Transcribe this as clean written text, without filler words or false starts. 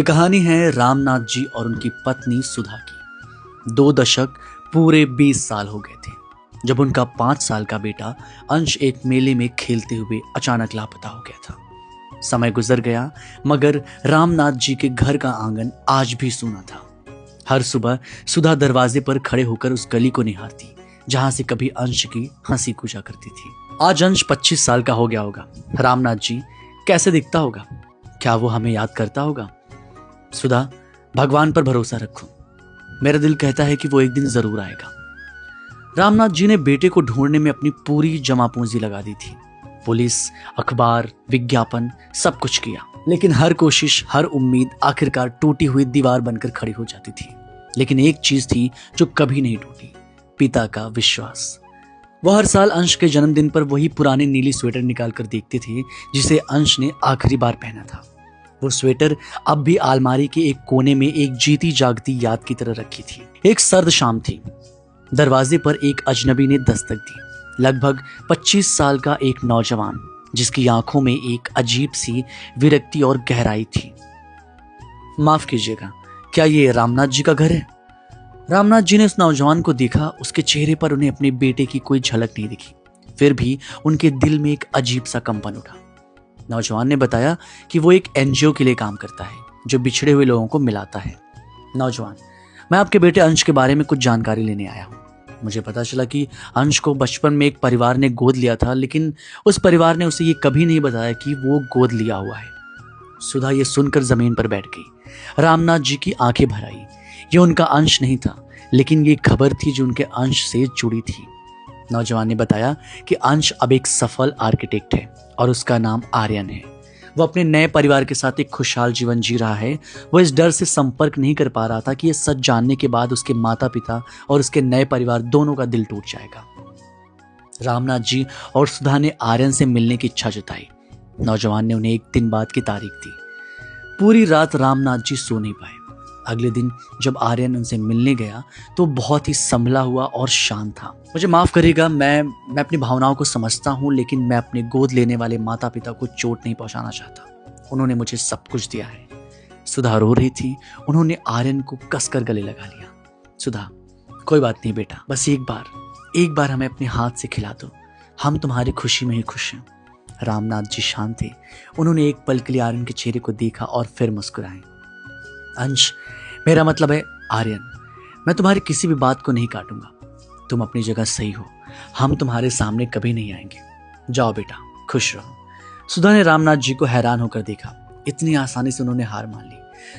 ये कहानी है रामनाथ जी और उनकी पत्नी सुधा की। 2 दशक पूरे 20 साल हो गए थे जब उनका 5 साल का बेटा अंश एक मेले में खेलते हुए अचानक लापता हो गया था। समय गुजर गया मगर रामनाथ जी के घर का आंगन आज भी सूना था। हर सुबह सुधा दरवाजे पर खड़े होकर उस गली को निहारती जहां से कभी अंश की हंसी कूचा करती थी। आज अंश 25 साल का हो गया होगा। रामनाथ जी कैसे दिखता होगा? क्या वो हमें याद करता होगा? सुधा, भगवान पर भरोसा रखो। मेरा दिल कहता है कि वो एक दिन जरूर आएगा। रामनाथ जी ने बेटे को ढूंढने में अपनी पूरी जमा पूंजी लगा दी थी। पुलिस, अखबार, विज्ञापन, सब कुछ किया, लेकिन हर कोशिश, हर उम्मीद आखिरकार टूटी हुई दीवार बनकर खड़ी हो जाती थी। लेकिन एक चीज थी जो कभी नहीं टूटी, पिता का विश्वास। वह हर साल अंश के जन्मदिन पर वही पुरानी नीली स्वेटर निकाल कर देखते थे जिसे अंश ने आखिरी बार पहना था। वो स्वेटर अब भी अलमारी के एक कोने में एक जीती जागती याद की तरह रखी थी। एक सर्द शाम थी। दरवाजे पर एक अजनबी ने दस्तक दी। लगभग 25 साल का एक नौजवान जिसकी आंखों में एक अजीब सी विरक्ति और गहराई थी। माफ कीजिएगा, क्या ये रामनाथ जी का घर है? रामनाथ जी ने उस नौजवान को देखा। उसके चेहरे पर उन्हें अपने बेटे की कोई झलक नहीं दिखी। फिर भी उनके दिल में एक अजीब सा कंपन उठा। नौजवान ने बताया कि वो एक एनजीओ के लिए काम करता है जो बिछड़े हुए लोगों को मिलाता है। नौजवान, मैं आपके बेटे अंश के बारे में कुछ जानकारी लेने आया हूँ। मुझे पता चला कि अंश को बचपन में एक परिवार ने गोद लिया था, लेकिन उस परिवार ने उसे ये कभी नहीं बताया कि वो गोद लिया हुआ है। सुधा ये सुनकर जमीन पर बैठ गई। रामनाथ जी की आंखें भर आई। ये उनका अंश नहीं था, लेकिन ये खबर थी जो उनके अंश से जुड़ी थी। नौजवान ने बताया कि अंश अब एक सफल आर्किटेक्ट है और उसका नाम आर्यन है। वो अपने नए परिवार के साथ एक खुशहाल जीवन जी रहा है। वो इस डर से संपर्क नहीं कर पा रहा था कि ये सच जानने के बाद उसके माता पिता और उसके नए परिवार दोनों का दिल टूट जाएगा। रामनाथ जी और सुधा ने आर्यन से मिलने की इच्छा जताई। नौजवान ने उन्हें 1 दिन बाद की तारीख दी। पूरी रात रामनाथ जी सो नहीं पाए। अगले दिन जब आर्यन उनसे मिलने गया तो बहुत ही संभला हुआ और शांत था। मुझे माफ करिएगा, मैं अपनी भावनाओं को समझता हूँ, लेकिन मैं अपने गोद लेने वाले माता पिता को चोट नहीं पहुंचाना चाहता। उन्होंने मुझे सब कुछ दिया है। सुधा रो रही थी। उन्होंने आर्यन को कसकर गले लगा लिया। सुधा, कोई बात नहीं बेटा, बस एक बार हमें अपने हाथ से खिला दो। हम तुम्हारी खुशी में ही खुश हैं। रामनाथ जी शांत थे। उन्होंने एक पल के लिए आर्यन के चेहरे को देखा और फिर मुस्कुराए। अंश, मेरा मतलब है आर्यन, मैं तुम्हारी किसी भी बात को नहीं काटूंगा। तुम अपनी जगह सही हो। हम तुम्हारे सामने कभी नहीं आएंगे। जाओ बेटा, खुश रहो। सुधा ने रामनाथ जी को हैरान होकर देखा। इतनी आसानी से उन्होंने हार मान ली।